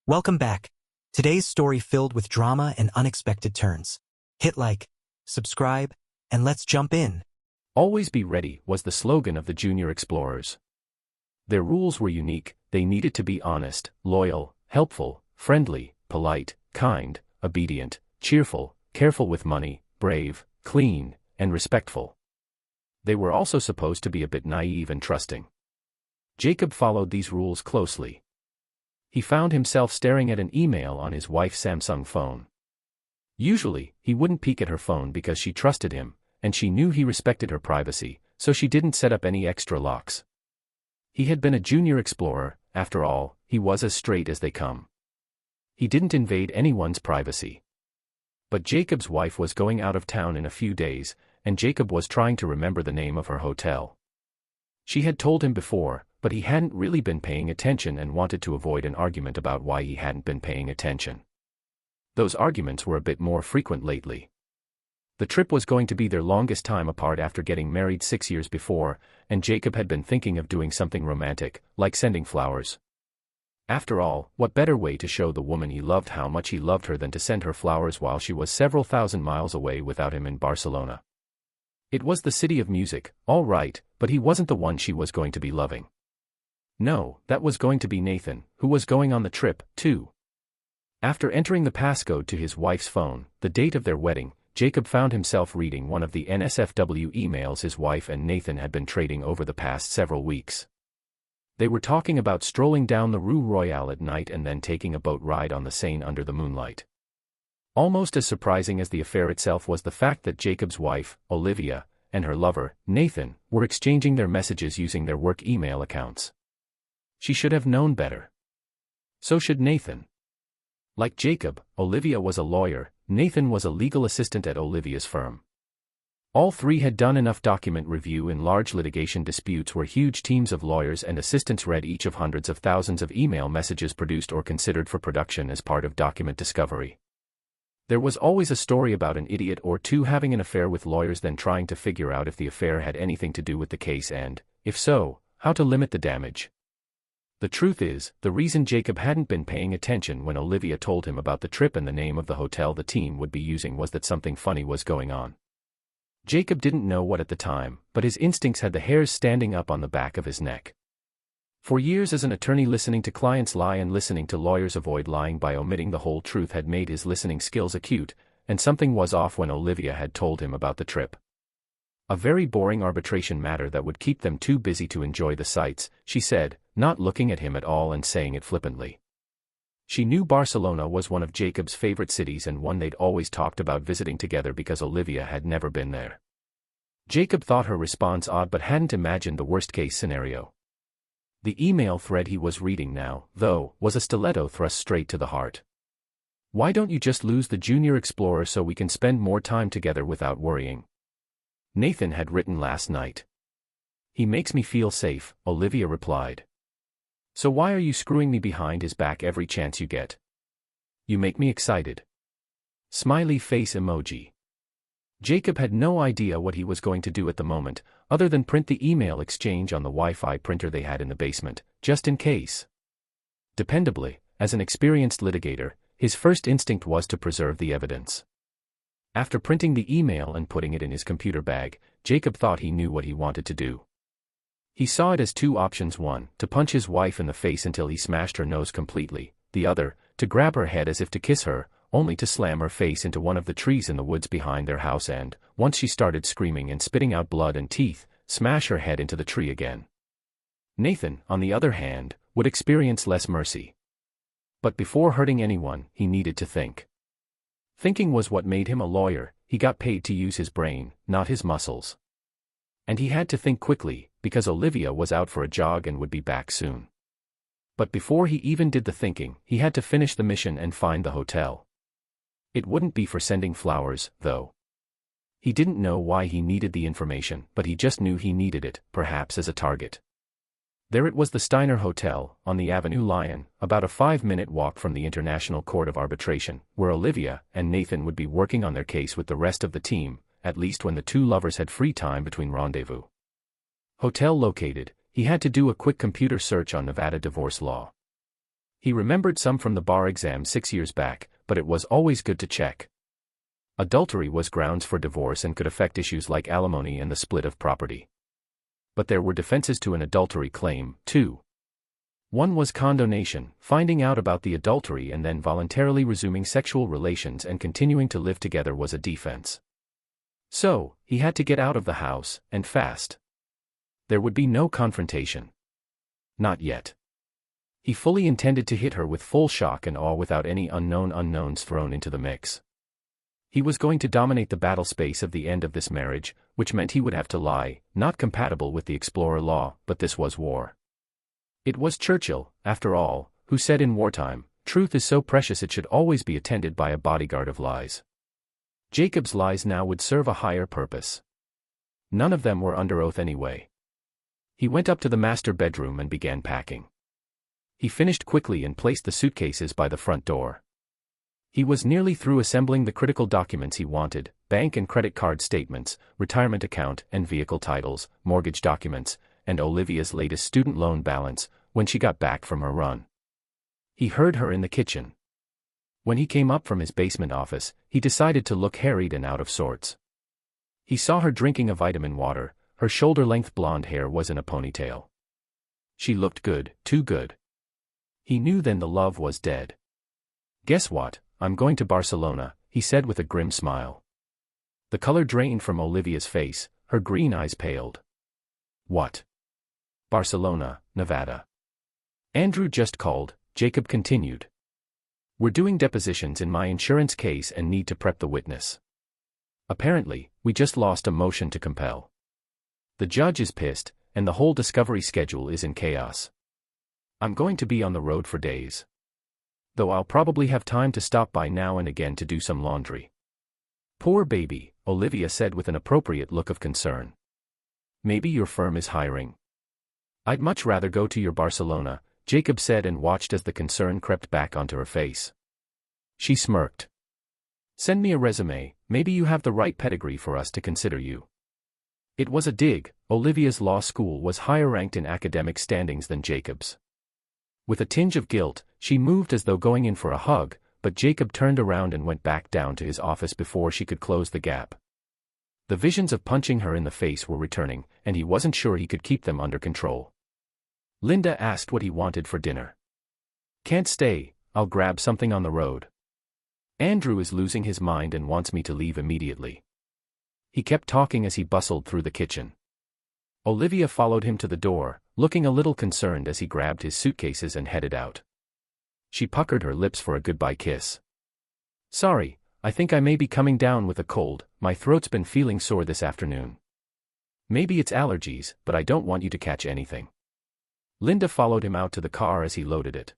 Welcome back. Today's story filled with drama and unexpected turns. Hit like, subscribe, and let's jump in. Always be ready was the slogan of the junior explorers. Their rules were unique. They needed to be honest, loyal, helpful, friendly, polite, kind, obedient, cheerful, careful with money, brave, clean, and respectful. They were also supposed to be a bit naive and trusting. Jacob followed these rules closely. He found himself staring at an email on his wife's Samsung phone. Usually, he wouldn't peek at her phone because she trusted him, and she knew he respected her privacy, so she didn't set up any extra locks. He had been a junior explorer. After all, he was as straight as they come. He didn't invade anyone's privacy. But Jacob's wife was going out of town in a few days, and Jacob was trying to remember the name of her hotel. She had told him before, but he hadn't really been paying attention and wanted to avoid an argument about why he hadn't been paying attention. Those arguments were a bit more frequent lately. The trip was going to be their longest time apart after getting married 6 years before, and Jacob had been thinking of doing something romantic, like sending flowers. After all, what better way to show the woman he loved how much he loved her than to send her flowers while she was several thousand miles away without him in Barcelona? It was the city of music, all right, but he wasn't the one she was going to be loving. No, that was going to be Nathan, who was going on the trip, too. After entering the passcode to his wife's phone, the date of their wedding, Jacob found himself reading one of the NSFW emails his wife and Nathan had been trading over the past several weeks. They were talking about strolling down the Rue Royale at night and then taking a boat ride on the Seine under the moonlight. Almost as surprising as the affair itself was the fact that Jacob's wife, Olivia, and her lover, Nathan, were exchanging their messages using their work email accounts. She should have known better. So should Nathan. Like Jacob, Olivia was a lawyer. Nathan was a legal assistant at Olivia's firm. All three had done enough document review in large litigation disputes where huge teams of lawyers and assistants read each of hundreds of thousands of email messages produced or considered for production as part of document discovery. There was always a story about an idiot or two having an affair with lawyers then trying to figure out if the affair had anything to do with the case and, if so, how to limit the damage. The truth is, the reason Jacob hadn't been paying attention when Olivia told him about the trip and the name of the hotel the team would be using was that something funny was going on. Jacob didn't know what at the time, but his instincts had the hairs standing up on the back of his neck. For years as an attorney, listening to clients lie and listening to lawyers avoid lying by omitting the whole truth had made his listening skills acute, and something was off when Olivia had told him about the trip. A very boring arbitration matter that would keep them too busy to enjoy the sights, she said, not looking at him at all and saying it flippantly. She knew Barcelona was one of Jacob's favorite cities and one they'd always talked about visiting together because Olivia had never been there. Jacob thought her response odd but hadn't imagined the worst-case scenario. The email thread he was reading now, though, was a stiletto thrust straight to the heart. Why don't you just lose the junior explorer so we can spend more time together without worrying? Nathan had written last night. He makes me feel safe, Olivia replied. So why are you screwing me behind his back every chance you get? You make me excited. Smiley face emoji. Jacob had no idea what he was going to do at the moment, other than print the email exchange on the Wi-Fi printer they had in the basement, just in case. Dependably, as an experienced litigator, his first instinct was to preserve the evidence. After printing the email and putting it in his computer bag, Jacob thought he knew what he wanted to do. He saw it as two options: one, to punch his wife in the face until he smashed her nose completely, the other, to grab her head as if to kiss her, only to slam her face into one of the trees in the woods behind their house and, once she started screaming and spitting out blood and teeth, smash her head into the tree again. Nathan, on the other hand, would experience less mercy. But before hurting anyone, he needed to think. Thinking was what made him a lawyer. He got paid to use his brain, not his muscles. And he had to think quickly, because Olivia was out for a jog and would be back soon. But before he even did the thinking, he had to finish the mission and find the hotel. It wouldn't be for sending flowers, though. He didn't know why he needed the information, but he just knew he needed it, perhaps as a target. There it was, the Steiner Hotel, on the Avenue Lion, about a 5-minute walk from the International Court of Arbitration, where Olivia and Nathan would be working on their case with the rest of the team, at least when the two lovers had free time between rendezvous. Hotel located, he had to do a quick computer search on Nevada divorce law. He remembered some from the bar exam 6 years back, but it was always good to check. Adultery was grounds for divorce and could affect issues like alimony and the split of property. But there were defenses to an adultery claim, too. One was condonation, finding out about the adultery and then voluntarily resuming sexual relations and continuing to live together was a defense. So, he had to get out of the house, and fast. There would be no confrontation. Not yet. He fully intended to hit her with full shock and awe without any unknown unknowns thrown into the mix. He was going to dominate the battle space of the end of this marriage, which meant he would have to lie, not compatible with the explorer law, but this was war. It was Churchill, after all, who said in wartime, "Truth is so precious it should always be attended by a bodyguard of lies." Jacob's lies now would serve a higher purpose. None of them were under oath anyway. He went up to the master bedroom and began packing. He finished quickly and placed the suitcases by the front door. He was nearly through assembling the critical documents he wanted: bank and credit card statements, retirement account and vehicle titles, mortgage documents, and Olivia's latest student loan balance, when she got back from her run. He heard her in the kitchen. When he came up from his basement office, he decided to look harried and out of sorts. He saw her drinking a vitamin water. Her shoulder-length blonde hair was in a ponytail. She looked good, too good. He knew then the love was dead. "Guess what, I'm going to Barcelona," he said with a grim smile. The color drained from Olivia's face, her green eyes paled. "What?" "Barcelona, Nevada." "Andrew just called," Jacob continued. "We're doing depositions in my insurance case and need to prep the witness. Apparently, we just lost a motion to compel. The judge is pissed, and the whole discovery schedule is in chaos. I'm going to be on the road for days. Though I'll probably have time to stop by now and again to do some laundry." "Poor baby," Olivia said with an appropriate look of concern. "Maybe your firm is hiring." "I'd much rather go to your Barcelona," Jacob said and watched as the concern crept back onto her face. She smirked. "Send me a resume, maybe you have the right pedigree for us to consider you." It was a dig. Olivia's law school was higher ranked in academic standings than Jacob's. With a tinge of guilt, she moved as though going in for a hug, but Jacob turned around and went back down to his office before she could close the gap. The visions of punching her in the face were returning, and he wasn't sure he could keep them under control. Linda asked what he wanted for dinner. "Can't stay, I'll grab something on the road. Andrew is losing his mind and wants me to leave immediately." He kept talking as he bustled through the kitchen. Olivia followed him to the door, looking a little concerned as he grabbed his suitcases and headed out. She puckered her lips for a goodbye kiss. "Sorry, I think I may be coming down with a cold. My throat's been feeling sore this afternoon. Maybe it's allergies, but I don't want you to catch anything." Linda followed him out to the car as he loaded it.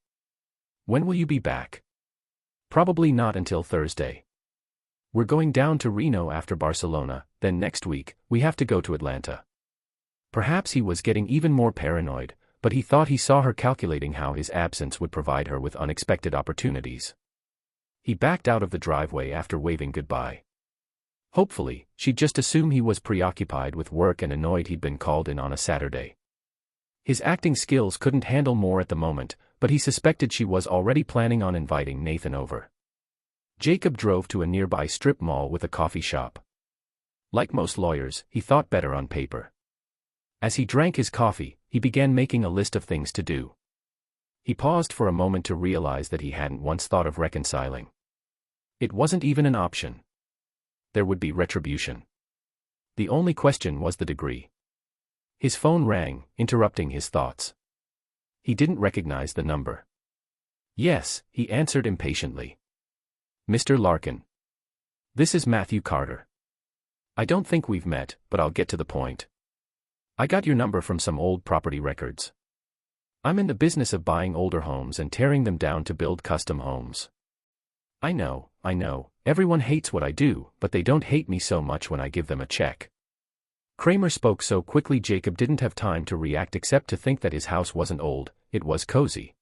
"When will you be back?" "Probably not until Thursday. We're going down to Reno after Barcelona, then next week, we have to go to Atlanta." Perhaps he was getting even more paranoid, but he thought he saw her calculating how his absence would provide her with unexpected opportunities. He backed out of the driveway after waving goodbye. Hopefully, she'd just assume he was preoccupied with work and annoyed he'd been called in on a Saturday. His acting skills couldn't handle more at the moment, but he suspected she was already planning on inviting Nathan over. Jacob drove to a nearby strip mall with a coffee shop. Like most lawyers, he thought better on paper. As he drank his coffee, he began making a list of things to do. He paused for a moment to realize that he hadn't once thought of reconciling. It wasn't even an option. There would be retribution. The only question was the degree. His phone rang, interrupting his thoughts. He didn't recognize the number. "Yes," he answered impatiently. "Mr. Larkin. This is Matthew Carter. I don't think we've met, but I'll get to the point. I got your number from some old property records. I'm in the business of buying older homes and tearing them down to build custom homes. I know, everyone hates what I do, but they don't hate me so much when I give them a check." Kramer spoke so quickly Jacob didn't have time to react except to think that his house wasn't old, it was cozy.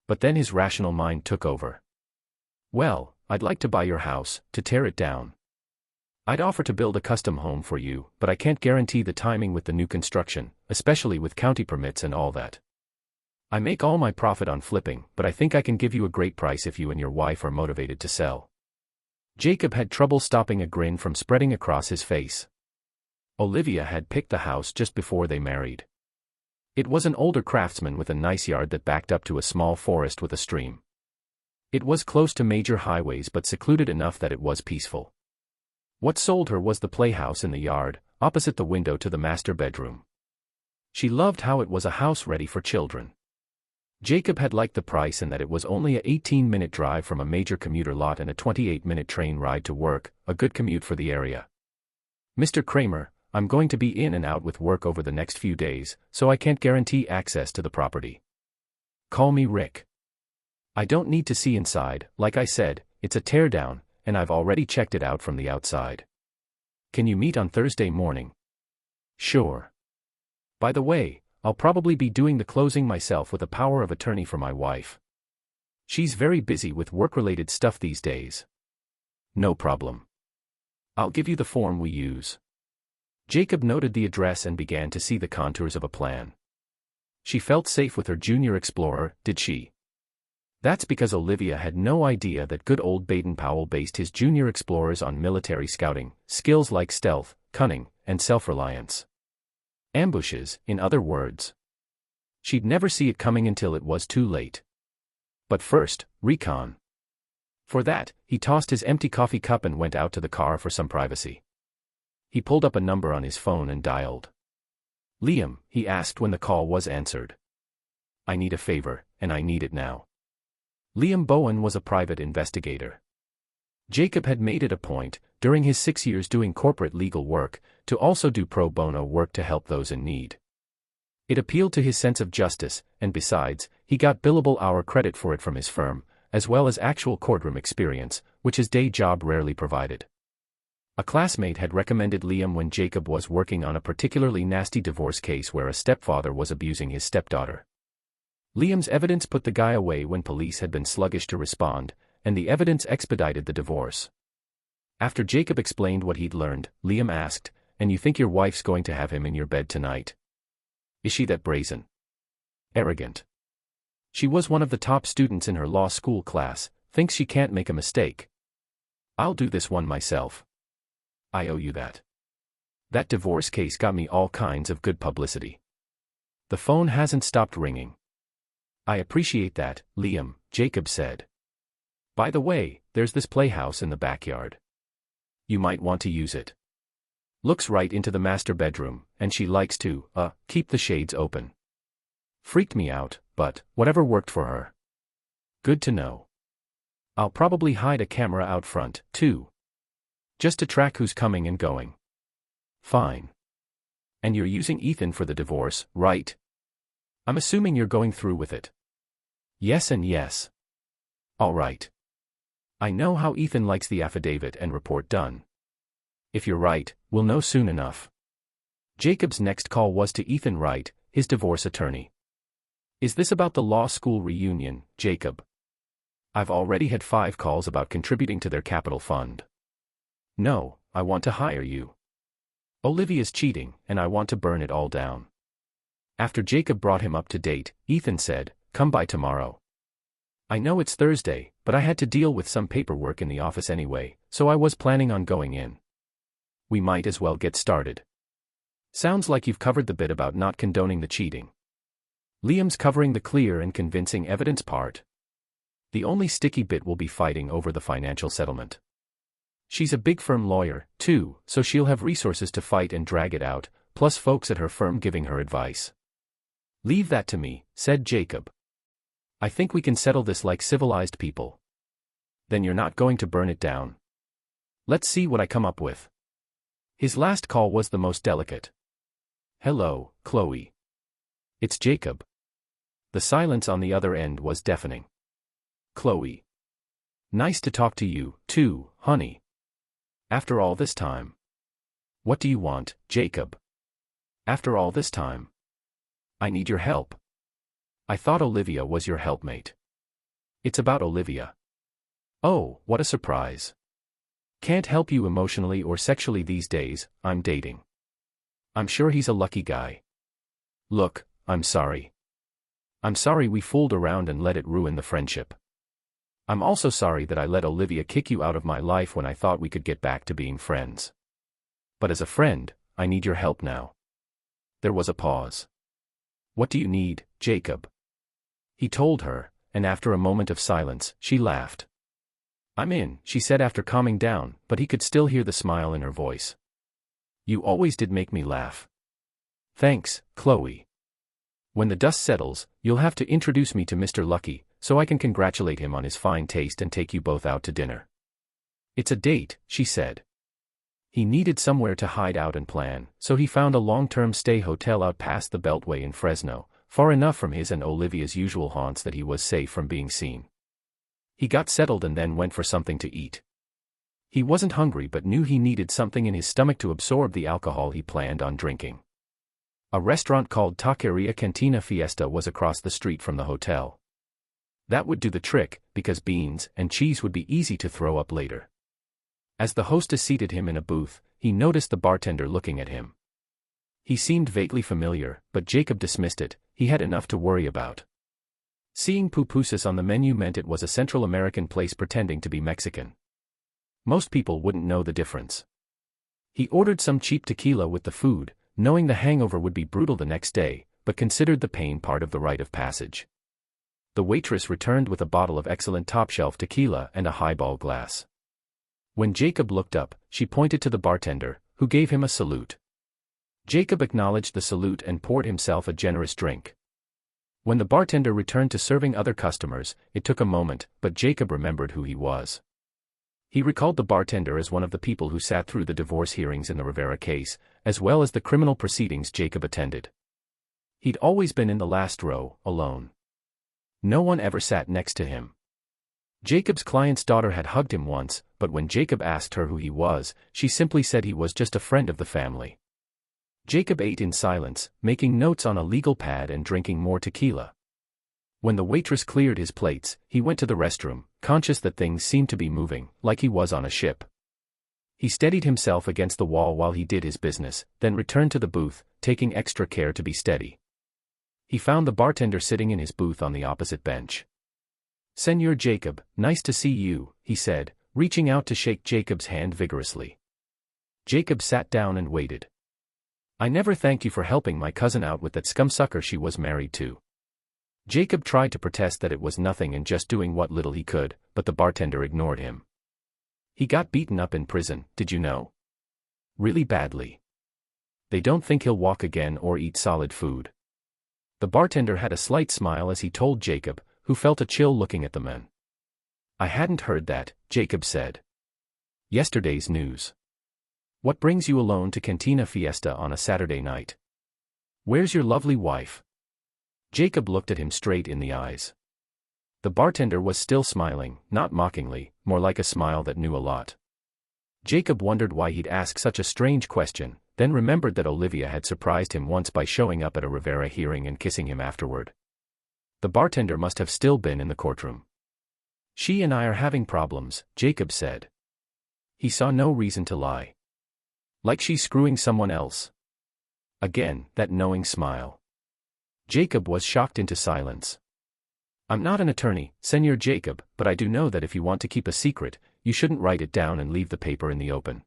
But then his rational mind took over. "Well, I'd like to buy your house, to tear it down. I'd offer to build a custom home for you, but I can't guarantee the timing with the new construction, especially with county permits and all that." I make all my profit on flipping, but I think I can give you a great price if you and your wife are motivated to sell. Jacob had trouble stopping a grin from spreading across his face. Olivia had picked the house just before they married. It was an older craftsman with a nice yard that backed up to a small forest with a stream. It was close to major highways but secluded enough that it was peaceful. What sold her was the playhouse in the yard, opposite the window to the master bedroom. She loved how it was a house ready for children. Jacob had liked the price and that it was only a 18-minute drive from a major commuter lot and a 28-minute train ride to work, a good commute for the area. Mr. Kramer, I'm going to be in and out with work over the next few days, so I can't guarantee access to the property. Call me Rick. I don't need to see inside, like I said, it's a teardown, and I've already checked it out from the outside. Can you meet on Thursday morning? Sure. By the way, I'll probably be doing the closing myself with a power of attorney for my wife. She's very busy with work-related stuff these days. No problem. I'll give you the form we use. Jacob noted the address and began to see the contours of a plan. She felt safe with her junior explorer, did she? That's because Olivia had no idea that good old Baden-Powell based his junior explorers on military scouting, skills like stealth, cunning, and self-reliance. Ambushes, in other words. She'd never see it coming until it was too late. But first, recon. For that, he tossed his empty coffee cup and went out to the car for some privacy. He pulled up a number on his phone and dialed. Liam, he asked when the call was answered. I need a favor, and I need it now. Liam Bowen was a private investigator. Jacob had made it a point, during his 6 years doing corporate legal work, to also do pro bono work to help those in need. It appealed to his sense of justice, and besides, he got billable hour credit for it from his firm, as well as actual courtroom experience, which his day job rarely provided. A classmate had recommended Liam when Jacob was working on a particularly nasty divorce case where a stepfather was abusing his stepdaughter. Liam's evidence put the guy away when police had been sluggish to respond, and the evidence expedited the divorce. After Jacob explained what he'd learned, Liam asked, "And you think your wife's going to have him in your bed tonight? Is she that brazen? Arrogant? She was one of the top students in her law school class, thinks she can't make a mistake. I'll do this one myself. I owe you that. That divorce case got me all kinds of good publicity. The phone hasn't stopped ringing." "I appreciate that, Liam," Jacob said. "By the way, there's this playhouse in the backyard. You might want to use it. Looks right into the master bedroom, and she likes to, keep the shades open. Freaked me out, but whatever worked for her. Good to know. I'll probably hide a camera out front, too. Just to track who's coming and going." "Fine. And you're using Ethan for the divorce, right? I'm assuming you're going through with it." "Yes and yes." "All right. I know how Ethan likes the affidavit and report done. If you're right, we'll know soon enough." Jacob's next call was to Ethan Wright, his divorce attorney. "Is this about the law school reunion, Jacob? I've already had 5 calls about contributing to their capital fund." "No, I want to hire you. Olivia's cheating, and I want to burn it all down." After Jacob brought him up to date, Ethan said, "Come by tomorrow. I know it's Thursday, but I had to deal with some paperwork in the office anyway, so I was planning on going in. We might as well get started. Sounds like you've covered the bit about not condoning the cheating. Liam's covering the clear and convincing evidence part. The only sticky bit will be fighting over the financial settlement. She's a big firm lawyer, too, so she'll have resources to fight and drag it out, plus folks at her firm giving her advice." "Leave that to me," said Jacob. "I think we can settle this like civilized people." "Then you're not going to burn it down. Let's see what I come up with." His last call was the most delicate. "Hello, Chloe. It's Jacob." The silence on the other end was deafening. "Chloe. Nice to talk to you, too, honey. After all this time." "What do you want, Jacob?" "After all this time. I need your help." "I thought Olivia was your helpmate." "It's about Olivia." "Oh, what a surprise. Can't help you emotionally or sexually these days, I'm dating. I'm sure he's a lucky guy. Look, I'm sorry. I'm sorry we fooled around and let it ruin the friendship. I'm also sorry that I let Olivia kick you out of my life when I thought we could get back to being friends. But as a friend, I need your help now. There was a pause. What do you need, Jacob? He told her, and after a moment of silence, she laughed. I'm in, she said after calming down, but he could still hear the smile in her voice. You always did make me laugh. Thanks, Chloe. When the dust settles, you'll have to introduce me to Mr. Lucky, so I can congratulate him on his fine taste and take you both out to dinner. It's a date, she said. He needed somewhere to hide out and plan, so he found a long-term stay hotel out past the Beltway in Fresno, far enough from his and Olivia's usual haunts that he was safe from being seen. He got settled and then went for something to eat. He wasn't hungry but knew he needed something in his stomach to absorb the alcohol he planned on drinking. A restaurant called Taqueria Cantina Fiesta was across the street from the hotel. That would do the trick, because beans and cheese would be easy to throw up later. As the hostess seated him in a booth, he noticed the bartender looking at him. He seemed vaguely familiar, but Jacob dismissed it. He had enough to worry about. Seeing pupusas on the menu meant it was a Central American place pretending to be Mexican. Most people wouldn't know the difference. He ordered some cheap tequila with the food, knowing the hangover would be brutal the next day, but considered the pain part of the rite of passage. The waitress returned with a bottle of excellent top-shelf tequila and a highball glass. When Jacob looked up, she pointed to the bartender, who gave him a salute. Jacob acknowledged the salute and poured himself a generous drink. When the bartender returned to serving other customers, it took a moment, but Jacob remembered who he was. He recalled the bartender as one of the people who sat through the divorce hearings in the Rivera case, as well as the criminal proceedings Jacob attended. He'd always been in the last row, alone. No one ever sat next to him. Jacob's client's daughter had hugged him once, but when Jacob asked her who he was, she simply said he was just a friend of the family. Jacob ate in silence, making notes on a legal pad and drinking more tequila. When the waitress cleared his plates, he went to the restroom, conscious that things seemed to be moving, like he was on a ship. He steadied himself against the wall while he did his business, then returned to the booth, taking extra care to be steady. He found the bartender sitting in his booth on the opposite bench. "Senor Jacob, nice to see you," he said, reaching out to shake Jacob's hand vigorously. Jacob sat down and waited. "I never thanked you for helping my cousin out with that scumsucker she was married to." Jacob tried to protest that it was nothing and just doing what little he could, but the bartender ignored him. "He got beaten up in prison, did you know? Really badly. They don't think he'll walk again or eat solid food." The bartender had a slight smile as he told Jacob, who felt a chill looking at the man. "I hadn't heard that," Jacob said. "Yesterday's news. What brings you alone to Cantina Fiesta on a Saturday night? Where's your lovely wife?" Jacob looked at him straight in the eyes. The bartender was still smiling, not mockingly, more like a smile that knew a lot. Jacob wondered why he'd ask such a strange question, then remembered that Olivia had surprised him once by showing up at a Rivera hearing and kissing him afterward. The bartender must have still been in the courtroom. "She and I are having problems," Jacob said. He saw no reason to lie. "Like she's screwing someone else?" Again, that knowing smile. Jacob was shocked into silence. "I'm not an attorney, Senor Jacob, but I do know that if you want to keep a secret, you shouldn't write it down and leave the paper in the open."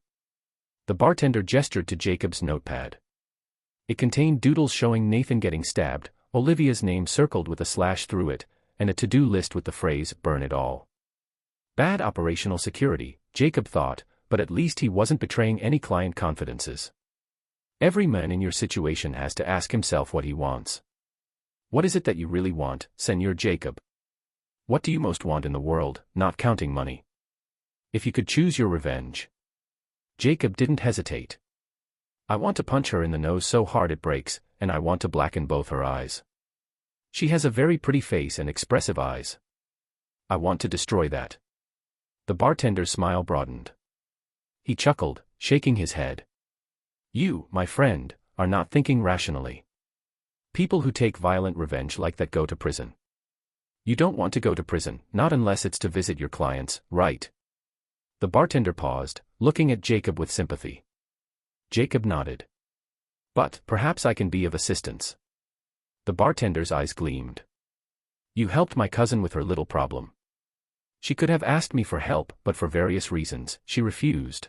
The bartender gestured to Jacob's notepad. It contained doodles showing Nathan getting stabbed, Olivia's name circled with a slash through it, and a to-do list with the phrase, "burn it all." Bad operational security, Jacob thought, but at least he wasn't betraying any client confidences. Every man in your situation has to ask himself what he wants. What is it that you really want, Senor Jacob? What do you most want in the world, not counting money? If you could choose your revenge. Jacob didn't hesitate. "I want to punch her in the nose so hard it breaks, and I want to blacken both her eyes. She has a very pretty face and expressive eyes. I want to destroy that." The bartender's smile broadened. He chuckled, shaking his head. "You, my friend, are not thinking rationally. People who take violent revenge like that go to prison. You don't want to go to prison, not unless it's to visit your clients, right?" The bartender paused, looking at Jacob with sympathy. Jacob nodded. "But perhaps I can be of assistance." The bartender's eyes gleamed. You helped my cousin with her little problem. She could have asked me for help, but for various reasons, she refused.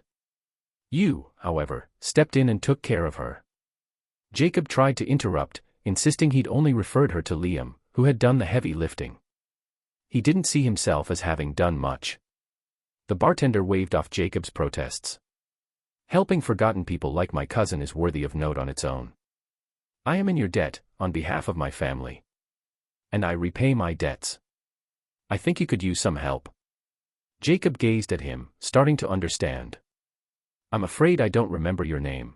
You, however, stepped in and took care of her. Jacob tried to interrupt, insisting he'd only referred her to Liam, who had done the heavy lifting. He didn't see himself as having done much. The bartender waved off Jacob's protests. Helping forgotten people like my cousin is worthy of note on its own. I am in your debt, on behalf of my family. And I repay my debts. I think you could use some help. Jacob gazed at him, starting to understand. I'm afraid I don't remember your name.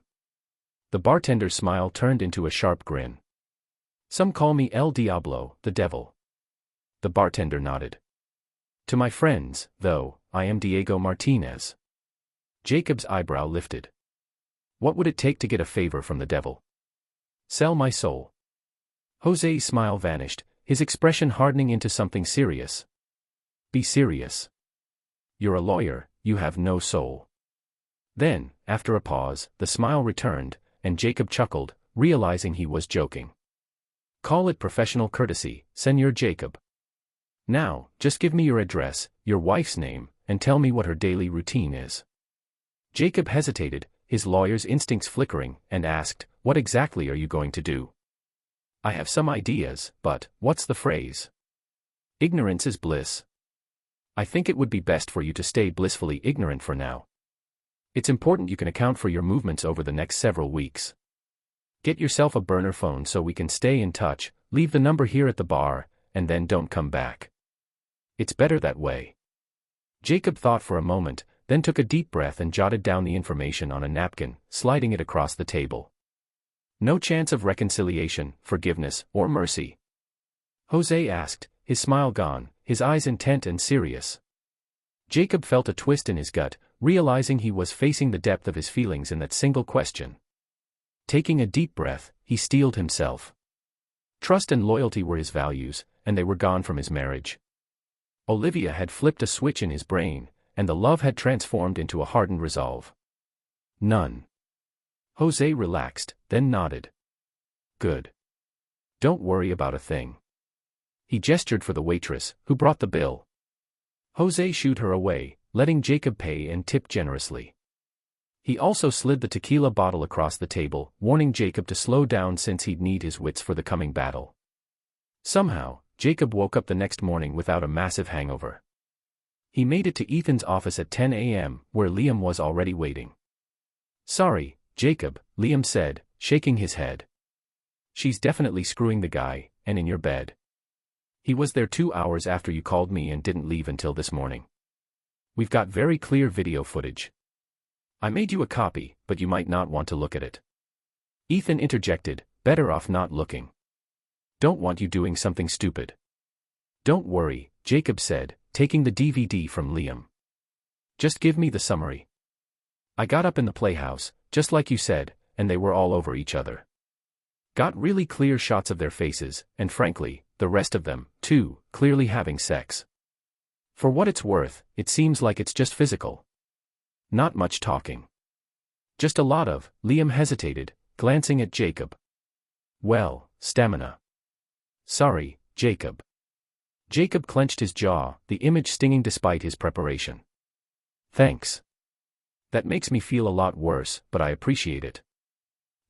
The bartender's smile turned into a sharp grin. Some call me El Diablo, the devil. The bartender nodded. To my friends, though, I am Diego Martinez. Jacob's eyebrow lifted. What would it take to get a favor from the devil? Sell my soul. Jose's smile vanished, his expression hardening into something serious. Be serious. You're a lawyer, you have no soul. Then, after a pause, the smile returned, and Jacob chuckled, realizing he was joking. Call it professional courtesy, Senor Jacob. Now, just give me your address, your wife's name, and tell me what her daily routine is. Jacob hesitated, his lawyer's instincts flickering, and asked, What exactly are you going to do? I have some ideas, but, what's the phrase? Ignorance is bliss. I think it would be best for you to stay blissfully ignorant for now. It's important you can account for your movements over the next several weeks. Get yourself a burner phone so we can stay in touch, leave the number here at the bar, and then don't come back. It's better that way. Jacob thought for a moment, then took a deep breath and jotted down the information on a napkin, sliding it across the table. No chance of reconciliation, forgiveness, or mercy? Jose asked, his smile gone, his eyes intent and serious. Jacob felt a twist in his gut, realizing he was facing the depth of his feelings in that single question. Taking a deep breath, he steeled himself. Trust and loyalty were his values, and they were gone from his marriage. Olivia had flipped a switch in his brain, and the love had transformed into a hardened resolve. None. Jose relaxed, then nodded. Good. Don't worry about a thing. He gestured for the waitress, who brought the bill. Jose shooed her away, letting Jacob pay and tip generously. He also slid the tequila bottle across the table, warning Jacob to slow down since he'd need his wits for the coming battle. Somehow, Jacob woke up the next morning without a massive hangover. He made it to Ethan's office at 10 a.m., where Liam was already waiting. Sorry, Jacob, Liam said, shaking his head. She's definitely screwing the guy, and in your bed. He was there 2 hours after you called me and didn't leave until this morning. We've got very clear video footage. I made you a copy, but you might not want to look at it. Ethan interjected, better off not looking. Don't want you doing something stupid. Don't worry, Jacob said, taking the DVD from Liam. Just give me the summary. I got up in the playhouse, just like you said, and they were all over each other. Got really clear shots of their faces, and frankly, the rest of them, too, clearly having sex. For what it's worth, it seems like it's just physical. Not much talking. Just a lot of, Liam hesitated, glancing at Jacob. Well, stamina. Sorry, Jacob. Jacob clenched his jaw, the image stinging despite his preparation. Thanks. That makes me feel a lot worse, but I appreciate it.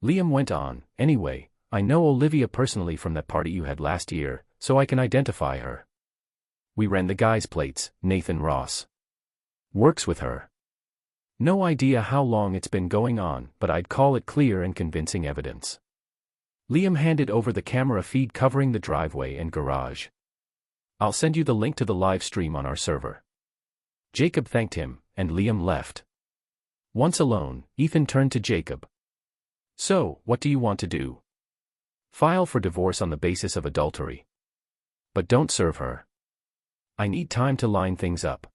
Liam went on, anyway, I know Olivia personally from that party you had last year, so I can identify her. We ran the guy's plates, Nathan Ross. Works with her. No idea how long it's been going on, but I'd call it clear and convincing evidence. Liam handed over the camera feed covering the driveway and garage. I'll send you the link to the live stream on our server. Jacob thanked him, and Liam left. Once alone, Ethan turned to Jacob. So, what do you want to do? File for divorce on the basis of adultery. But don't serve her. I need time to line things up.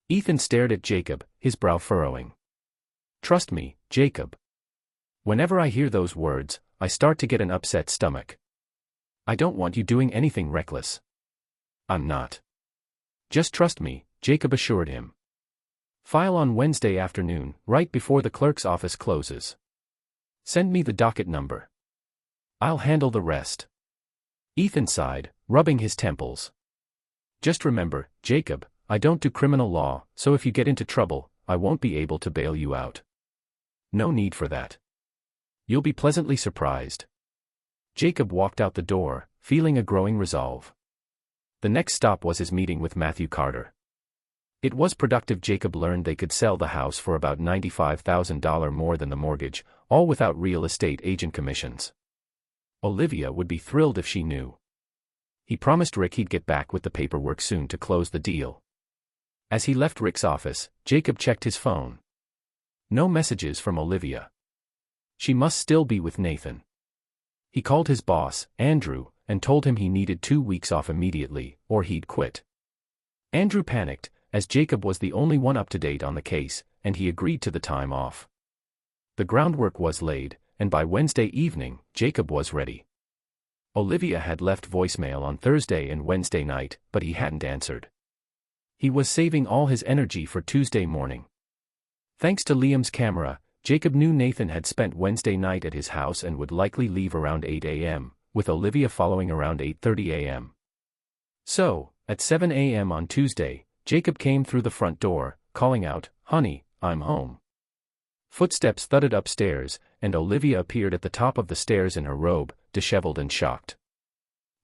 Ethan stared at Jacob, his brow furrowing. Trust me, Jacob. Whenever I hear those words, I start to get an upset stomach. I don't want you doing anything reckless. I'm not. Just trust me, Jacob assured him. File on Wednesday afternoon, right before the clerk's office closes. Send me the docket number. I'll handle the rest. Ethan sighed, rubbing his temples. Just remember, Jacob, I don't do criminal law, so if you get into trouble, I won't be able to bail you out. No need for that. You'll be pleasantly surprised. Jacob walked out the door, feeling a growing resolve. The next stop was his meeting with Matthew Carter. It was productive. Jacob learned they could sell the house for about $95,000 more than the mortgage, all without real estate agent commissions. Olivia would be thrilled if she knew. He promised Rick he'd get back with the paperwork soon to close the deal. As he left Rick's office, Jacob checked his phone. No messages from Olivia. She must still be with Nathan. He called his boss, Andrew, and told him he needed 2 weeks off immediately, or he'd quit. Andrew panicked, as Jacob was the only one up to date on the case, and he agreed to the time off. The groundwork was laid, and by Wednesday evening, Jacob was ready. Olivia had left voicemail on Thursday and Wednesday night, but he hadn't answered. He was saving all his energy for Tuesday morning. Thanks to Liam's camera, Jacob knew Nathan had spent Wednesday night at his house and would likely leave around 8 a.m., with Olivia following around 8:30 a.m. So, at 7 a.m. on Tuesday, Jacob came through the front door, calling out, "Honey, I'm home." Footsteps thudded upstairs, and Olivia appeared at the top of the stairs in her robe, disheveled and shocked.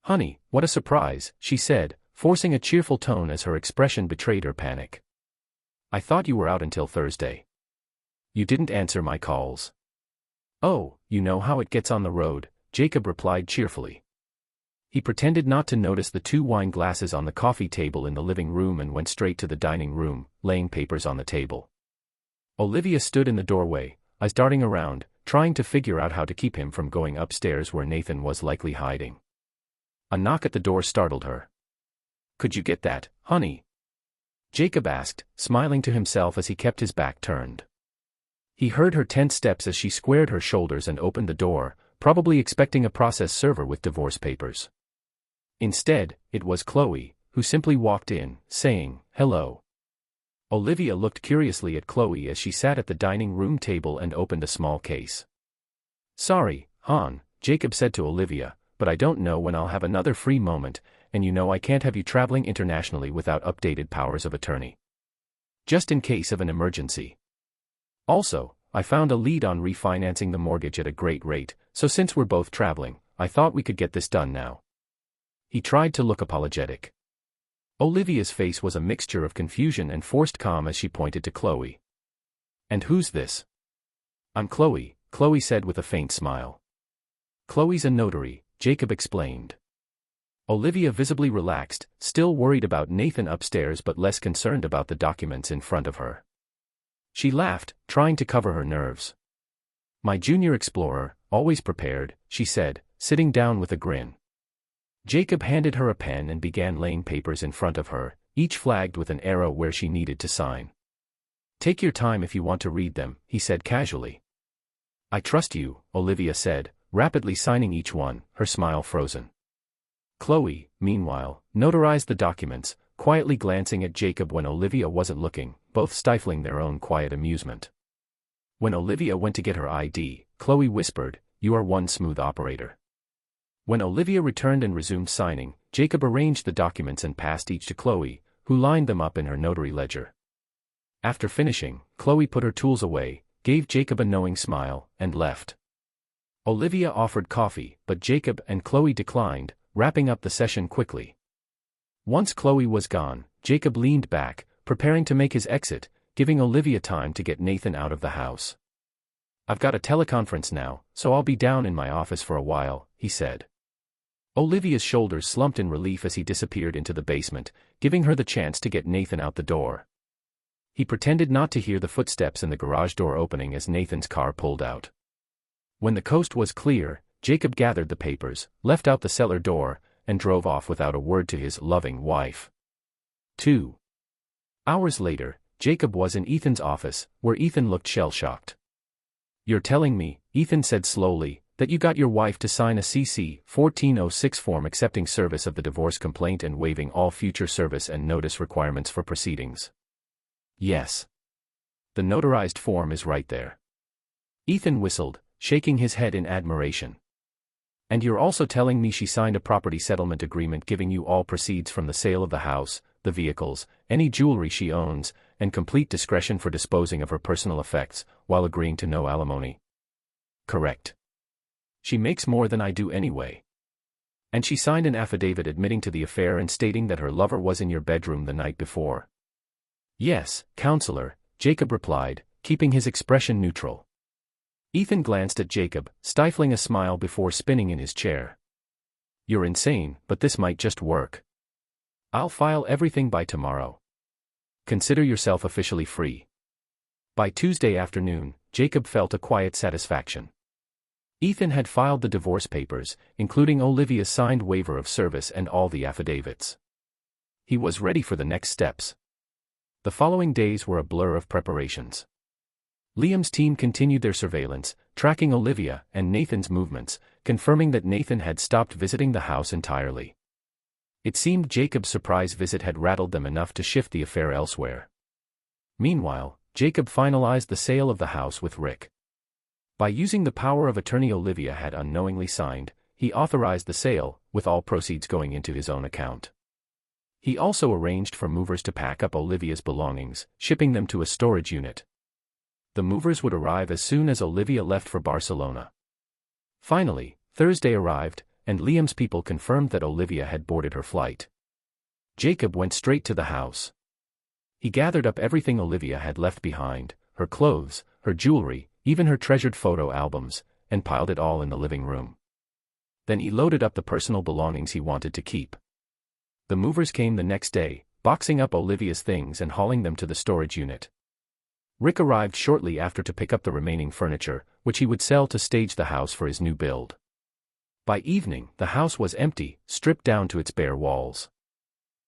"Honey, what a surprise," she said, forcing a cheerful tone as her expression betrayed her panic. "I thought you were out until Thursday. You didn't answer my calls." "Oh, you know how it gets on the road," Jacob replied cheerfully. He pretended not to notice the 2 wine glasses on the coffee table in the living room and went straight to the dining room, laying papers on the table. Olivia stood in the doorway, eyes darting around, trying to figure out how to keep him from going upstairs where Nathan was likely hiding. A knock at the door startled her. "Could you get that, honey?" Jacob asked, smiling to himself as he kept his back turned. He heard her tense steps as she squared her shoulders and opened the door, probably expecting a process server with divorce papers. Instead, it was Chloe, who simply walked in, saying, "Hello." Olivia looked curiously at Chloe as she sat at the dining room table and opened a small case. "Sorry, hon," Jacob said to Olivia, "but I don't know when I'll have another free moment, and you know I can't have you traveling internationally without updated powers of attorney. Just in case of an emergency. Also, I found a lead on refinancing the mortgage at a great rate, so since we're both traveling, I thought we could get this done now." He tried to look apologetic. Olivia's face was a mixture of confusion and forced calm as she pointed to Chloe. "And who's this?" "I'm Chloe," Chloe said with a faint smile. "Chloe's a notary," Jacob explained. Olivia visibly relaxed, still worried about Nathan upstairs but less concerned about the documents in front of her. She laughed, trying to cover her nerves. "My junior explorer, always prepared," she said, sitting down with a grin. Jacob handed her a pen and began laying papers in front of her, each flagged with an arrow where she needed to sign. "Take your time if you want to read them," he said casually. "I trust you," Olivia said, rapidly signing each one, her smile frozen. Chloe, meanwhile, notarized the documents, quietly glancing at Jacob when Olivia wasn't looking, both stifling their own quiet amusement. When Olivia went to get her ID, Chloe whispered, "You are one smooth operator." When Olivia returned and resumed signing, Jacob arranged the documents and passed each to Chloe, who lined them up in her notary ledger. After finishing, Chloe put her tools away, gave Jacob a knowing smile, and left. Olivia offered coffee, but Jacob and Chloe declined, wrapping up the session quickly. Once Chloe was gone, Jacob leaned back, preparing to make his exit, giving Olivia time to get Nathan out of the house. "I've got a teleconference now, so I'll be down in my office for a while," he said. Olivia's shoulders slumped in relief as he disappeared into the basement, giving her the chance to get Nathan out the door. He pretended not to hear the footsteps in the garage door opening as Nathan's car pulled out. When the coast was clear, Jacob gathered the papers, left out the cellar door, and drove off without a word to his loving wife. 2 hours later, Jacob was in Ethan's office, where Ethan looked shell-shocked. "You're telling me," Ethan said slowly, "that you got your wife to sign a CC 1406 form accepting service of the divorce complaint and waiving all future service and notice requirements for proceedings?" "Yes. The notarized form is right there." Ethan whistled, shaking his head in admiration. And you're also telling me she signed a property settlement agreement giving you all proceeds from the sale of the house, the vehicles, any jewelry she owns, and complete discretion for disposing of her personal effects, while agreeing to no alimony. Correct. She makes more than I do anyway. And she signed an affidavit admitting to the affair and stating that her lover was in your bedroom the night before. Yes, counselor, Jacob replied, keeping his expression neutral. Ethan glanced at Jacob, stifling a smile before spinning in his chair. You're insane, but this might just work. I'll file everything by tomorrow. Consider yourself officially free. By Tuesday afternoon, Jacob felt a quiet satisfaction. Ethan had filed the divorce papers, including Olivia's signed waiver of service and all the affidavits. He was ready for the next steps. The following days were a blur of preparations. Liam's team continued their surveillance, tracking Olivia and Nathan's movements, confirming that Nathan had stopped visiting the house entirely. It seemed Jacob's surprise visit had rattled them enough to shift the affair elsewhere. Meanwhile, Jacob finalized the sale of the house with Rick. By using the power of attorney Olivia had unknowingly signed, he authorized the sale, with all proceeds going into his own account. He also arranged for movers to pack up Olivia's belongings, shipping them to a storage unit. The movers would arrive as soon as Olivia left for Barcelona. Finally, Thursday arrived, and Liam's people confirmed that Olivia had boarded her flight. Jacob went straight to the house. He gathered up everything Olivia had left behind, her clothes, her jewelry, even her treasured photo albums, and piled it all in the living room. Then he loaded up the personal belongings he wanted to keep. The movers came the next day, boxing up Olivia's things and hauling them to the storage unit. Rick arrived shortly after to pick up the remaining furniture, which he would sell to stage the house for his new build. By evening, the house was empty, stripped down to its bare walls.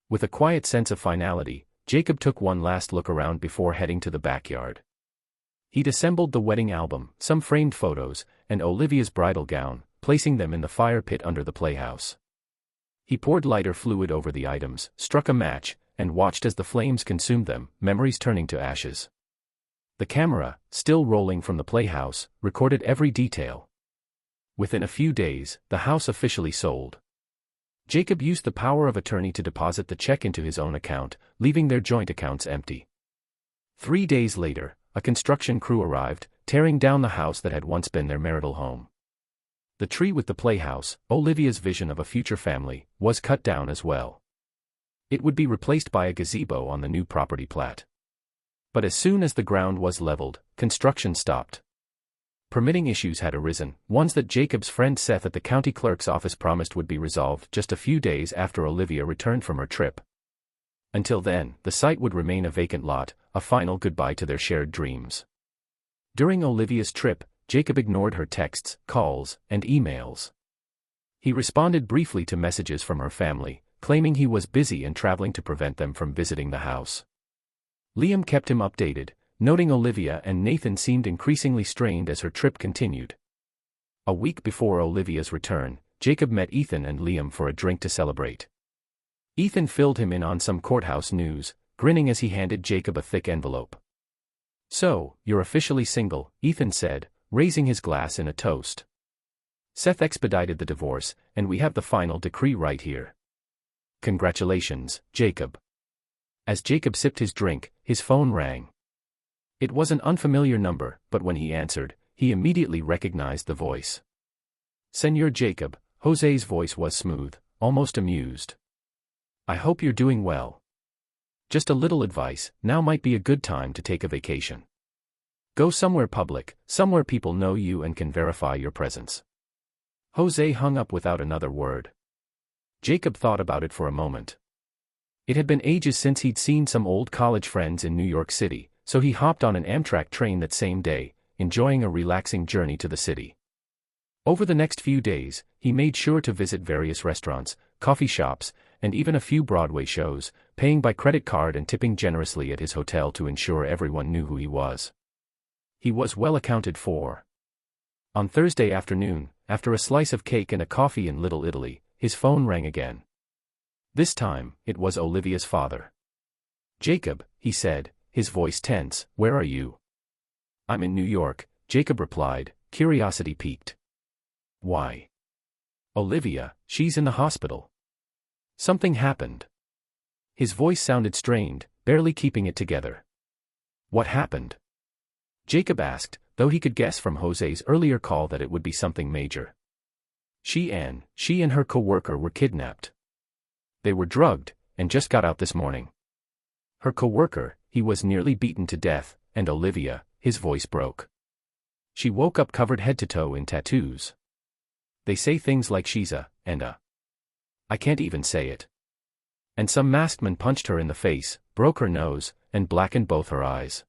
With a quiet sense of finality, Jacob took one last look around before heading to the backyard. He'd assembled the wedding album, some framed photos, and Olivia's bridal gown, placing them in the fire pit under the playhouse. He poured lighter fluid over the items, struck a match, and watched as the flames consumed them, memories turning to ashes. The camera, still rolling from the playhouse, recorded every detail. Within a few days, the house officially sold. Jacob used the power of attorney to deposit the check into his own account, leaving their joint accounts empty. 3 days later, a construction crew arrived, tearing down the house that had once been their marital home. The tree with the playhouse, Olivia's vision of a future family, was cut down as well. It would be replaced by a gazebo on the new property plat. But as soon as the ground was leveled, construction stopped. Permitting issues had arisen, ones that Jacob's friend Seth at the county clerk's office promised would be resolved just a few days after Olivia returned from her trip. Until then, the site would remain a vacant lot, a final goodbye to their shared dreams. During Olivia's trip, Jacob ignored her texts, calls, and emails. He responded briefly to messages from her family, claiming he was busy and traveling to prevent them from visiting the house. Liam kept him updated, noting Olivia and Nathan seemed increasingly strained as her trip continued. A week before Olivia's return, Jacob met Ethan and Liam for a drink to celebrate. Ethan filled him in on some courthouse news, grinning as he handed Jacob a thick envelope. "So, you're officially single," Ethan said, raising his glass in a toast. "Seth expedited the divorce, and we have the final decree right here. Congratulations, Jacob." As Jacob sipped his drink, his phone rang. It was an unfamiliar number, but when he answered, he immediately recognized the voice. Senor Jacob, Jose's voice was smooth, almost amused. "I hope you're doing well. Just a little advice, now might be a good time to take a vacation. Go somewhere public, somewhere people know you and can verify your presence." Jose hung up without another word. Jacob thought about it for a moment. It had been ages since he'd seen some old college friends in New York City, so he hopped on an Amtrak train that same day, enjoying a relaxing journey to the city. Over the next few days, he made sure to visit various restaurants, coffee shops, and even a few Broadway shows, paying by credit card and tipping generously at his hotel to ensure everyone knew who he was. He was well accounted for. On Thursday afternoon, after a slice of cake and a coffee in Little Italy, his phone rang again. This time, it was Olivia's father. "Jacob," he said, his voice tense, "where are you?" "I'm in New York," Jacob replied, curiosity piqued. "Why?" Olivia, she's in the hospital. Something happened. His voice sounded strained, barely keeping it together. What happened? Jacob asked, though he could guess from Jose's earlier call that it would be something major. She and her co-worker were kidnapped. They were drugged, and just got out this morning. Her co-worker, he was nearly beaten to death, and Olivia, his voice broke. She woke up covered head to toe in tattoos. They say things like she's a, and a. I can't even say it. And some masked man punched her in the face, broke her nose, and blackened both her eyes.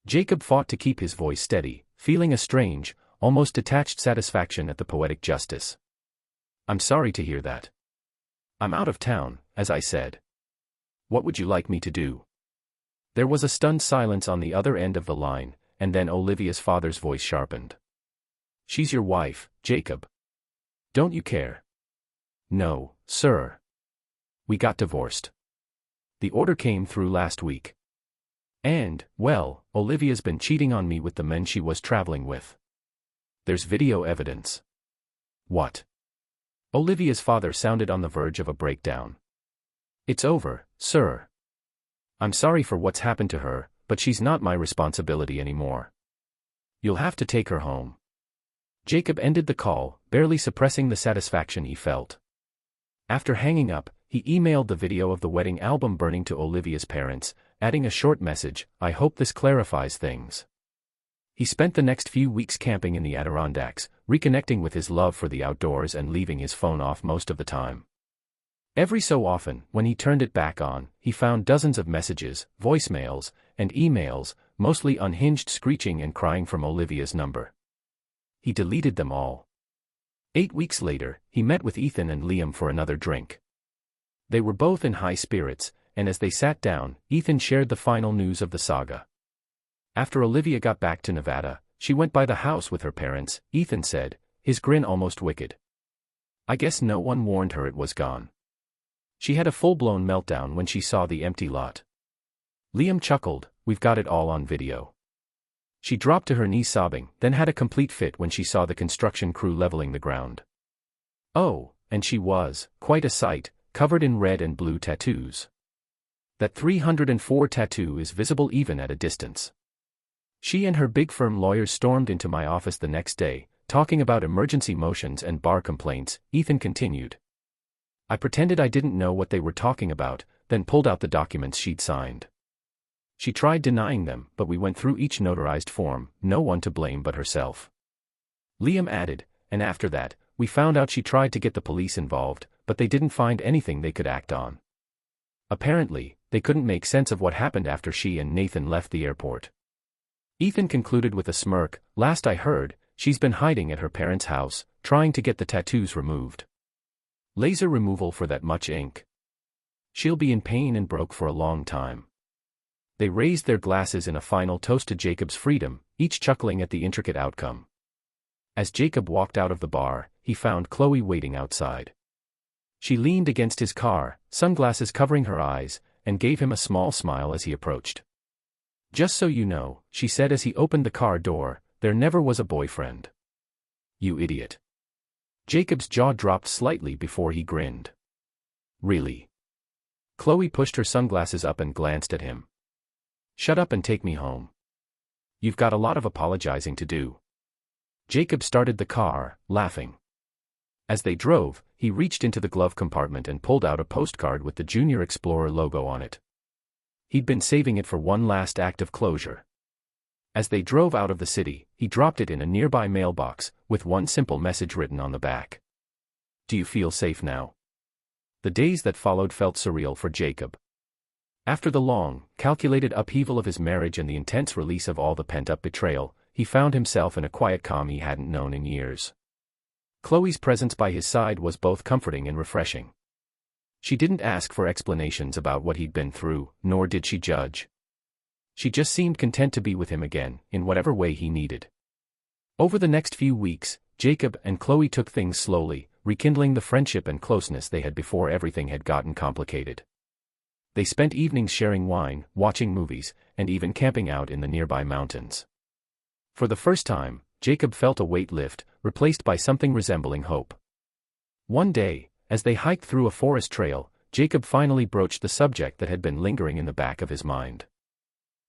Jacob fought to keep his voice steady, feeling a strange, almost detached satisfaction at the poetic justice. I'm sorry to hear that. I'm out of town, as I said. What would you like me to do? There was a stunned silence on the other end of the line, and then Olivia's father's voice sharpened. She's your wife, Jacob. Don't you care? No, sir. We got divorced. The order came through last week. And, well, Olivia's been cheating on me with the men she was traveling with. There's video evidence. What? Olivia's father sounded on the verge of a breakdown. It's over, sir. I'm sorry for what's happened to her, but she's not my responsibility anymore. You'll have to take her home. Jacob ended the call, barely suppressing the satisfaction he felt. After hanging up, he emailed the video of the wedding album burning to Olivia's parents, adding a short message, I hope this clarifies things. He spent the next few weeks camping in the Adirondacks, reconnecting with his love for the outdoors and leaving his phone off most of the time. Every so often, when he turned it back on, he found dozens of messages, voicemails, and emails, mostly unhinged screeching and crying from Olivia's number. He deleted them all. 8 weeks later, he met with Ethan and Liam for another drink. They were both in high spirits, and as they sat down, Ethan shared the final news of the saga. After Olivia got back to Nevada, she went by the house with her parents, Ethan said, his grin almost wicked. I guess no one warned her it was gone. She had a full-blown meltdown when she saw the empty lot. Liam chuckled, we've got it all on video. She dropped to her knees sobbing, then had a complete fit when she saw the construction crew leveling the ground. Oh, and she was, quite a sight, covered in red and blue tattoos. That 304 tattoo is visible even at a distance. She and her big firm lawyers stormed into my office the next day, talking about emergency motions and bar complaints, Ethan continued. I pretended I didn't know what they were talking about, then pulled out the documents she'd signed. She tried denying them, but we went through each notarized form, no one to blame but herself. Liam added, and after that, we found out she tried to get the police involved, but they didn't find anything they could act on. Apparently, they couldn't make sense of what happened after she and Nathan left the airport. Ethan concluded with a smirk, last I heard, she's been hiding at her parents' house, trying to get the tattoos removed. Laser removal for that much ink. She'll be in pain and broke for a long time. They raised their glasses in a final toast to Jacob's freedom, each chuckling at the intricate outcome. As Jacob walked out of the bar, he found Chloe waiting outside. She leaned against his car, sunglasses covering her eyes, and gave him a small smile as he approached. Just so you know, she said as he opened the car door, there never was a boyfriend. You idiot. Jacob's jaw dropped slightly before he grinned. Really? Chloe pushed her sunglasses up and glanced at him. Shut up and take me home. You've got a lot of apologizing to do. Jacob started the car, laughing. As they drove, he reached into the glove compartment and pulled out a postcard with the Junior Explorer logo on it. He'd been saving it for one last act of closure. As they drove out of the city, he dropped it in a nearby mailbox, with one simple message written on the back. Do you feel safe now? The days that followed felt surreal for Jacob. After the long, calculated upheaval of his marriage and the intense release of all the pent-up betrayal, he found himself in a quiet calm he hadn't known in years. Chloe's presence by his side was both comforting and refreshing. She didn't ask for explanations about what he'd been through, nor did she judge. She just seemed content to be with him again, in whatever way he needed. Over the next few weeks, Jacob and Chloe took things slowly, rekindling the friendship and closeness they had before everything had gotten complicated. They spent evenings sharing wine, watching movies, and even camping out in the nearby mountains. For the first time, Jacob felt a weight lift, replaced by something resembling hope. One day, as they hiked through a forest trail, Jacob finally broached the subject that had been lingering in the back of his mind.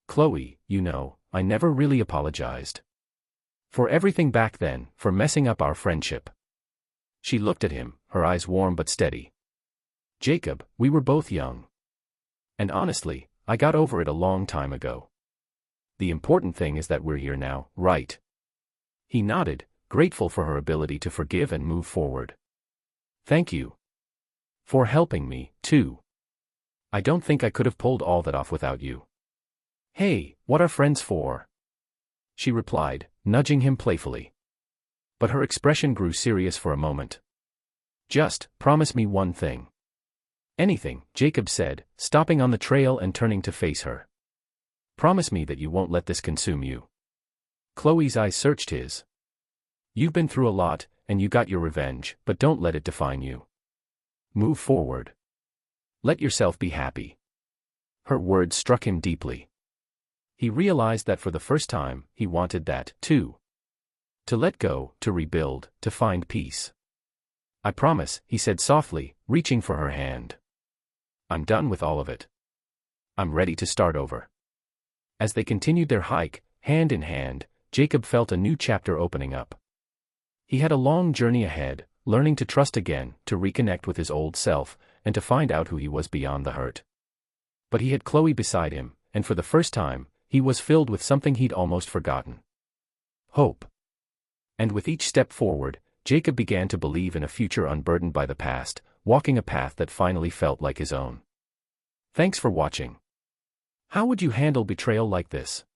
"Chloe, you know, I never really apologized for everything back then, for messing up our friendship." She looked at him, her eyes warm but steady. "Jacob, we were both young. And honestly, I got over it a long time ago. The important thing is that we're here now, right?" He nodded, grateful for her ability to forgive and move forward. "Thank you for helping me, too. I don't think I could have pulled all that off without you." "Hey, what are friends for?" she replied, nudging him playfully. But her expression grew serious for a moment. "Just promise me one thing." "Anything," Jacob said, stopping on the trail and turning to face her. "Promise me that you won't let this consume you." Chloe's eyes searched his. "You've been through a lot, and you got your revenge, but don't let it define you. Move forward. Let yourself be happy." Her words struck him deeply. He realized that for the first time, he wanted that, too. To let go, to rebuild, to find peace. "I promise," he said softly, reaching for her hand. "I'm done with all of it. I'm ready to start over." As they continued their hike, hand in hand, Jacob felt a new chapter opening up. He had a long journey ahead, learning to trust again, to reconnect with his old self, and to find out who he was beyond the hurt. But he had Chloe beside him, and for the first time, he was filled with something he'd almost forgotten: hope. And with each step forward, Jacob began to believe in a future unburdened by the past, walking a path that finally felt like his own. Thanks for watching. How would you handle betrayal like this?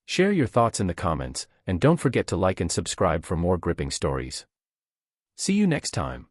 Share your thoughts in the comments, and don't forget to like and subscribe for more gripping stories. See you next time.